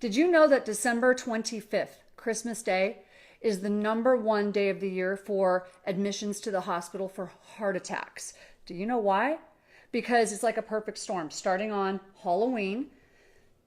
Did you know that December 25th, Christmas Day, is the #1 day of the year for admissions to the hospital for heart attacks? Do you know why? Because it's like a perfect storm. Starting on Halloween,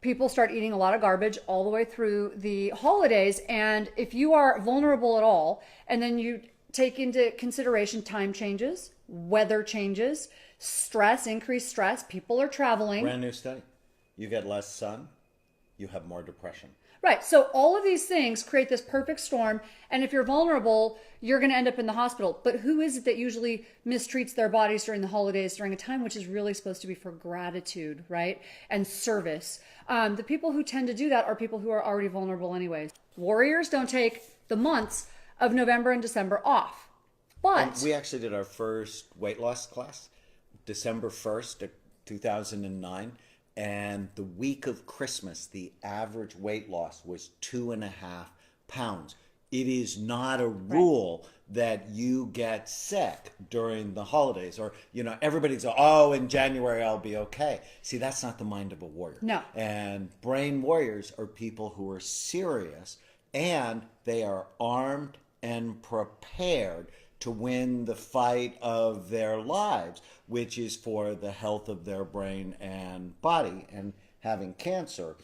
people start eating a lot of garbage all the way through the holidays. And if you are vulnerable at all, and then you take into consideration time changes, weather changes, stress, increased stress, people are traveling. Brand new study. You get less sun, you have more depression. Right. So all of these things create this perfect storm. And if you're vulnerable, you're going to end up in the hospital. But who is it that usually mistreats their bodies during the holidays, during a time which is really supposed to be for gratitude, right? And service. The people who tend to do that are people who are already vulnerable anyways. Warriors don't take the months of November and December off. But And we actually did our first weight loss class December 1st, 2009. And the week of Christmas, the average weight loss was 2.5 pounds. It is not a rule that you get sick during the holidays, or, everybody's, in January I'll be okay. See, that's not the mind of a warrior. No. And brain warriors are people who are serious, and they are armed and prepared to win the fight of their lives, which is for the health of their brain and body. And having cancer,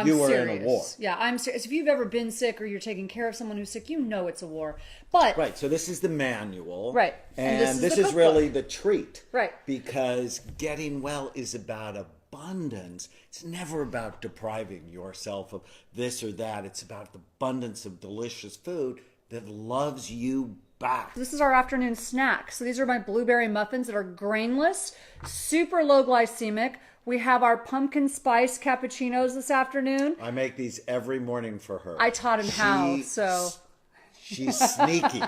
you are in a war. Yeah, I'm serious. If you've ever been sick or you're taking care of someone who's sick, you know it's a war. But Right, so this is the manual. Right. And this the is cookbook. really the treat. Right. Because getting well is about abundance. It's never about depriving yourself of this or that. It's about the abundance of delicious food that loves you back. This is our afternoon snack. So these are my blueberry muffins that are grainless, super low glycemic. We have our pumpkin spice cappuccinos this afternoon. I make these every morning for her. I taught him how, so. She's sneaky.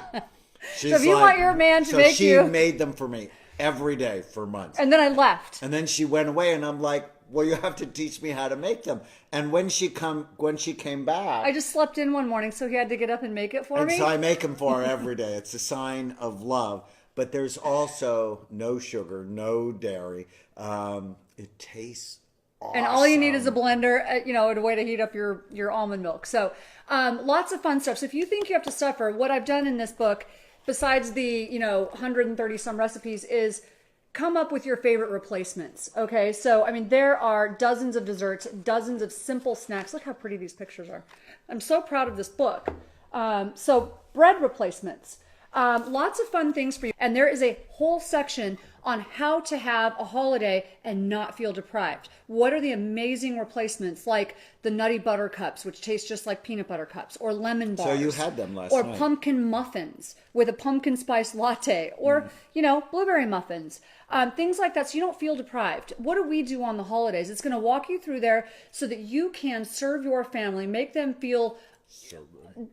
So if you want your man to make she you. made them for me every day for months. And then I left. And then she went away, and I'm like, well, you have to teach me how to make them. And when she came back, I just slept in one morning, so he had to get up and make it for me. so I make them for her every day. It's a sign of love. But there's also no sugar, no dairy. It tastes awesome. And all you need is a blender, a way to heat up your almond milk. So lots of fun stuff. So if you think you have to suffer, what I've done in this book, besides the 130 some recipes, is come up with your favorite replacements. Okay, so there are dozens of desserts, dozens of simple snacks. Look how pretty these pictures are. I'm so proud of this book. So bread replacements. Lots of fun things for you. And there is a whole section on how to have a holiday and not feel deprived. What are the amazing replacements, like the Nutty Butter Cups, which taste just like peanut butter cups, or lemon bars. So you had them last or night. Or pumpkin muffins with a pumpkin spice latte, or, blueberry muffins. Things like that, so you don't feel deprived. What do we do on the holidays? It's going to walk you through there so that you can serve your family, make them feel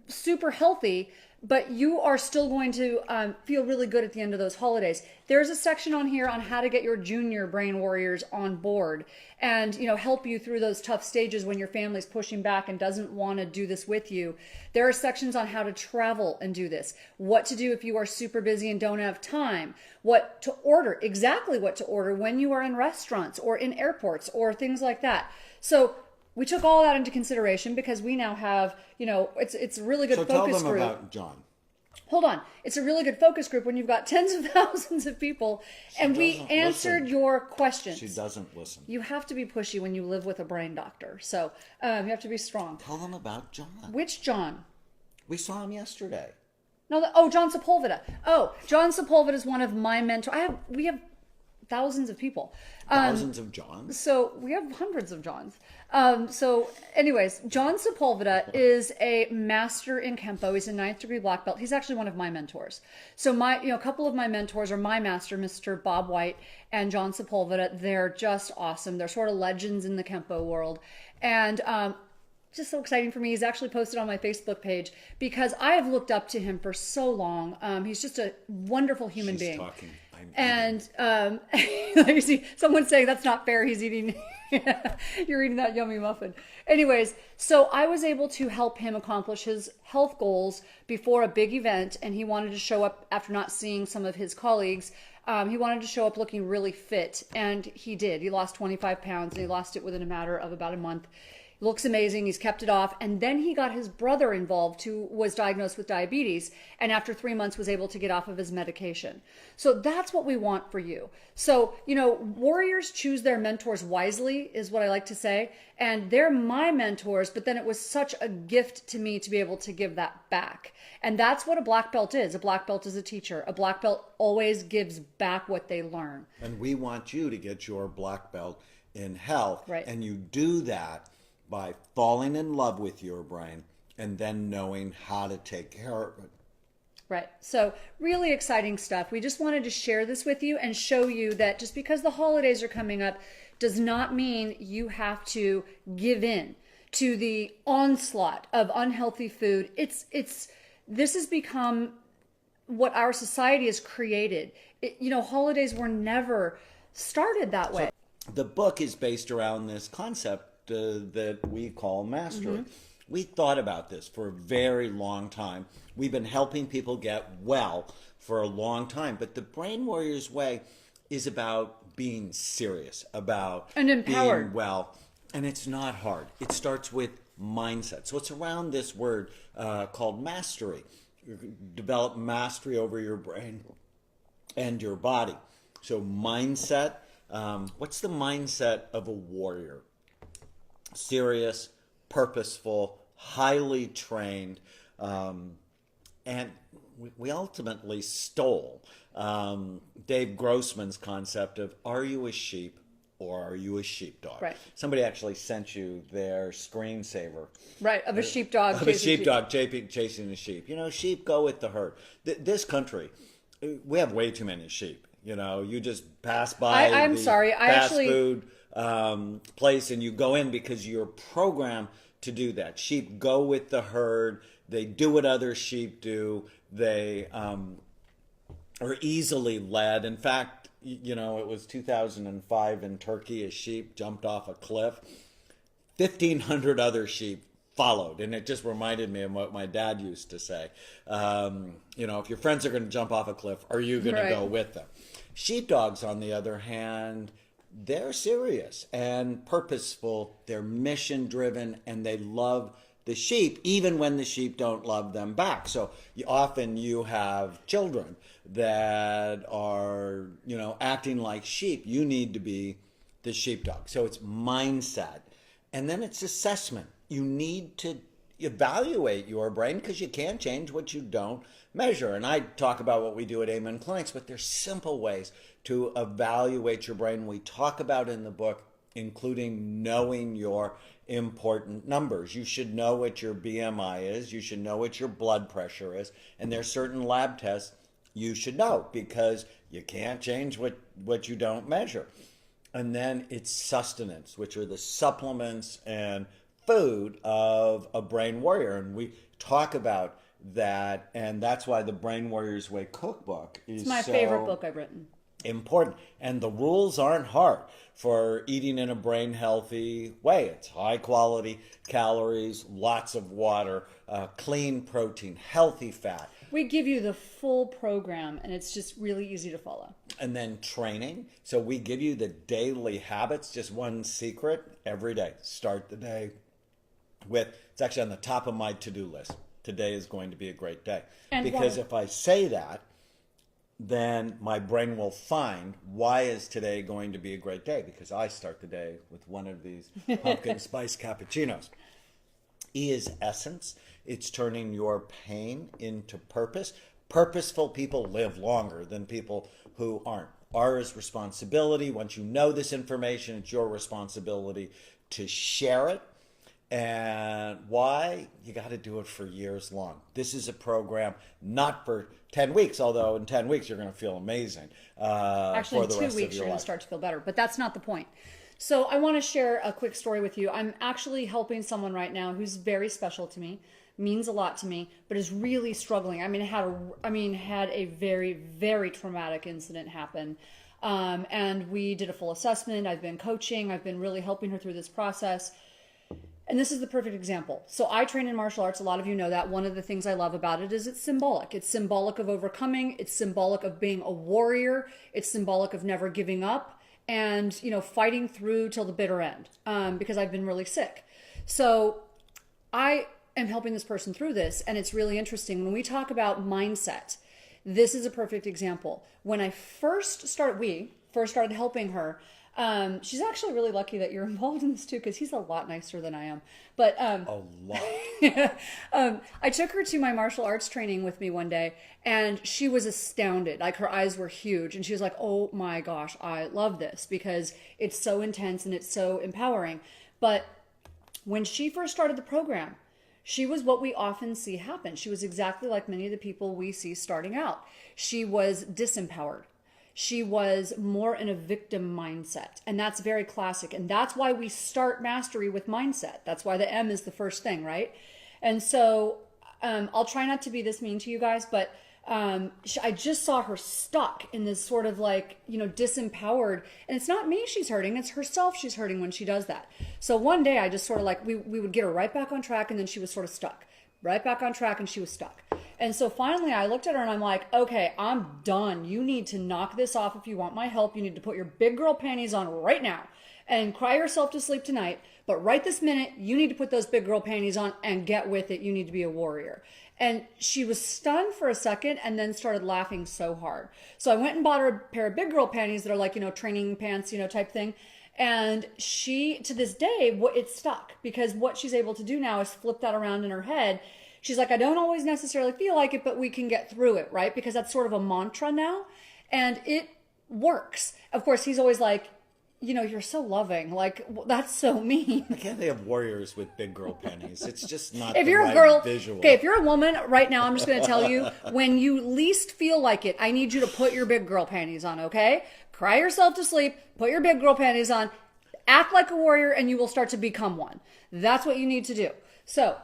super healthy, but you are still going to feel really good at the end of those holidays. There's a section on here on how to get your junior brain warriors on board and help you through those tough stages when your family's pushing back and doesn't want to do this with you. There are sections on how to travel and do this, what to do if you are super busy and don't have time, what to order, exactly what to order when you are in restaurants or in airports or things like that. So we took all that into consideration because we now have, it's a really good focus group. So tell them about John. Hold on. It's a really good focus group when you've got tens of thousands of people, and we answered your questions. She doesn't listen. You have to be pushy when you live with a brain doctor. So you have to be strong. Tell them about John. Which John? We saw him yesterday. No, John Sepulveda. John Sepulveda is one of my mentors. We have thousands of people. Thousands of Johns? So we have hundreds of Johns. So anyways, John Sepulveda is a master in Kempo. He's a 9th degree black belt. He's actually one of my mentors. So a couple of my mentors are my master, Mr. Bob White and John Sepulveda. They're just awesome. They're sort of legends in the Kempo world. And just so exciting for me. He's actually posted on my Facebook page because I have looked up to him for so long. He's just a wonderful human being. Talking. And you see someone saying that's not fair. He's eating. You're eating that yummy muffin. Anyways, so I was able to help him accomplish his health goals before a big event, and he wanted to show up after not seeing some of his colleagues. He wanted to show up looking really fit, and he did. He lost 25 pounds, and he lost it within a matter of about a month. Looks amazing. He's kept it off. And then he got his brother involved, who was diagnosed with diabetes, and after 3 months was able to get off of his medication. So that's what we want for you. So, warriors choose their mentors wisely, is what I like to say. And they're my mentors, but then it was such a gift to me to be able to give that back. And that's what a black belt is. A black belt is a teacher. A black belt always gives back what they learn. And we want you to get your black belt in health. Right. And you do that by falling in love with your brain and then knowing how to take care of it. Right. So really exciting stuff. We just wanted to share this with you and show you that just because the holidays are coming up does not mean you have to give in to the onslaught of unhealthy food. This has become what our society has created. Holidays were never started that way. So the book is based around this concept that we call mastery. We thought about this for a very long time. We've been helping people get well for a long time, but the Brain Warriors Way is about being serious, about and empowered. being well, and it's not hard. It starts with mindset. So it's around this word called mastery. You develop mastery over your brain and your body. So mindset, what's the mindset of a warrior? Serious, purposeful, highly trained, and we ultimately stole Dave Grossman's concept of, are you a sheep or are you a sheepdog? Right. Somebody actually sent you their screensaver. Right, of a sheepdog. Of a sheepdog chasing a sheep. Sheep go with the herd. This country, we have way too many sheep. You just pass by I'm the sorry. fast food place and you go in because you're programmed to do that. Sheep go with the herd. They do what other sheep do. They are easily led. In fact, it was 2005 in Turkey. A sheep jumped off a cliff. 1,500 other sheep followed. And it just reminded me of what my dad used to say. If your friends are going to jump off a cliff, are you going to go with them? Sheepdogs, on the other hand, they're serious and purposeful. They're mission driven and they love the sheep, even when the sheep don't love them back. So often you have children that are, acting like sheep. You need to be the sheepdog. So it's mindset. And then it's assessment. You need to evaluate your brain because you can't change what you don't measure. And I talk about what we do at Amen Clinics, but there's simple ways to evaluate your brain. We talk about in the book, including knowing your important numbers. You should know what your BMI is. You should know what your blood pressure is. And there's certain lab tests you should know because you can't change what you don't measure. And then it's sustenance, which are the supplements and food of a brain warrior. And we talk about that. And that's why the Brain Warriors Way cookbook is my favorite book I've written. Important. And the rules aren't hard for eating in a brain healthy way. It's high quality calories, lots of water, clean protein, healthy fat. We give you the full program and it's just really easy to follow. And then training. So we give you the daily habits. Just one secret every day. Start the day with, it's actually on the top of my to-do list. Today is going to be a great day. And because if I say that, then my brain will find, why is today going to be a great day? Because I start the day with one of these pumpkin spice cappuccinos. E is essence. It's turning your pain into purpose. Purposeful people live longer than people who aren't. R is responsibility. Once you know this information, it's your responsibility to share it. And why? You got to do it for years long. This is a program not for 10 weeks, although in 10 weeks you're going to feel amazing. Actually, for the in 2 weeks you're going to start to feel better, but that's not the point. So I want to share a quick story with you. I'm actually helping someone right now who's very special to me, means a lot to me, but is really struggling. Had a very, very traumatic incident happen. And we did a full assessment. I've been coaching. I've been really helping her through this process. And this is the perfect example. So I train in martial arts. A lot of you know that. One of the things I love about it is it's symbolic. It's symbolic of overcoming. It's symbolic of being a warrior. It's symbolic of never giving up and, fighting through till the bitter end, because I've been really sick. So I am helping this person through this, and it's really interesting. When we talk about mindset, this is a perfect example. When I we first started helping her, she's actually really lucky that you're involved in this too, because he's a lot nicer than I am. But A lot. I took her to my martial arts training with me one day, and she was astounded. Like, her eyes were huge, and she was like, "Oh my gosh, I love this because it's so intense and it's so empowering." But when she first started the program, she was what we often see happen. She was exactly like many of the people we see starting out. She was disempowered. She was more in a victim mindset. And that's very classic. And that's why we start mastery with mindset. That's why the M is the first thing, right? And so I'll try not to be this mean to you guys, but I just saw her stuck in this sort of like, disempowered. And it's not me she's hurting, it's herself she's hurting when she does that. So one day I just sort of like, we would get her right back on track, and then she was sort of stuck. Right back on track, and she was stuck. And so finally I looked at her and I'm like, okay, I'm done. You need to knock this off if you want my help. You need to put your big girl panties on right now and cry yourself to sleep tonight. But right this minute, you need to put those big girl panties on and get with it. You need to be a warrior. And she was stunned for a second and then started laughing so hard. So I went and bought her a pair of big girl panties that are like, training pants, type thing. And she, to this day, it's stuck, because what she's able to do now is flip that around in her head. She's like, I don't always necessarily feel like it, but we can get through it, right? Because that's sort of a mantra now, and it works. Of course, he's always like, you're so loving. Like, that's so mean. I can't they have warriors with big girl panties? It's just not if the you're right a girl, visual. Okay, if you're a woman right now, I'm just going to tell you, when you least feel like it, I need you to put your big girl panties on, okay? Cry yourself to sleep, put your big girl panties on, act like a warrior, and you will start to become one. That's what you need to do. So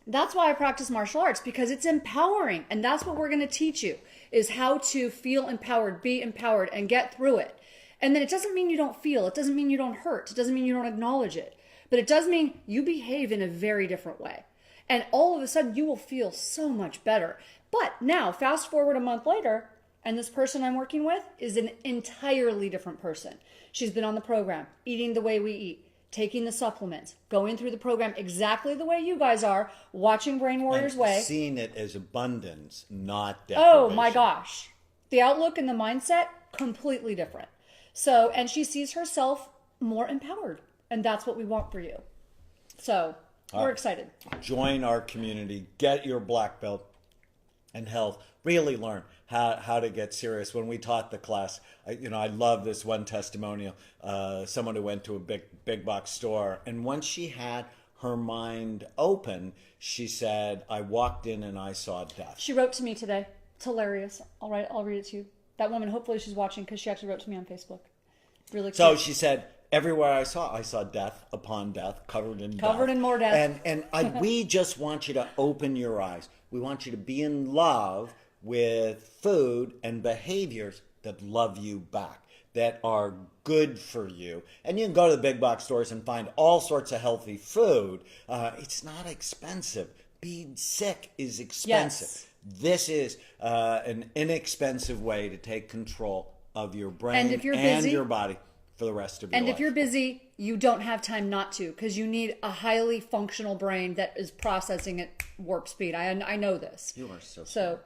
that's why I practice martial arts, because it's empowering. And that's what we're going to teach you, is how to feel empowered, be empowered, and get through it. And then it doesn't mean you don't feel. It doesn't mean you don't hurt. It doesn't mean you don't acknowledge it. But it does mean you behave in a very different way. And all of a sudden you will feel so much better. But now, fast forward a month later, and this person I'm working with is an entirely different person. She's been on the program, eating the way we eat, taking the supplements, going through the program exactly the way you guys are, watching Brain Warriors Way. Seeing it as abundance, not deprivation. Oh my gosh. The outlook and the mindset, completely different. So, and she sees herself more empowered. And that's what we want for you. So, we're excited. Join our community, get your black belt and health. Really learn how to get serious. When we taught the class, I love this one testimonial. Someone who went to a big box store, and once she had her mind open, she said, I walked in and I saw death. She wrote to me today. It's hilarious. I'll read it to you. That woman, hopefully she's watching, because she actually wrote to me on Facebook. Really cute. So she said, everywhere I saw death upon death, covered in more death. And we just want you to open your eyes. We want you to be in love with food and behaviors that love you back, that are good for you. And you can go to the big box stores and find all sorts of healthy food. It's not expensive. Being sick is expensive. Yes. This is an inexpensive way to take control of your brain and if you're busy, your body for the rest of your life. And if you're busy, you don't have time not to, because you need a highly functional brain that is processing at warp speed. I know this. You are so cute.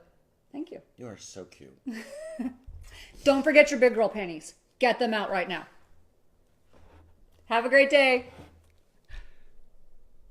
Thank you. You are so cute. Don't forget your big girl panties. Get them out right now. Have a great day.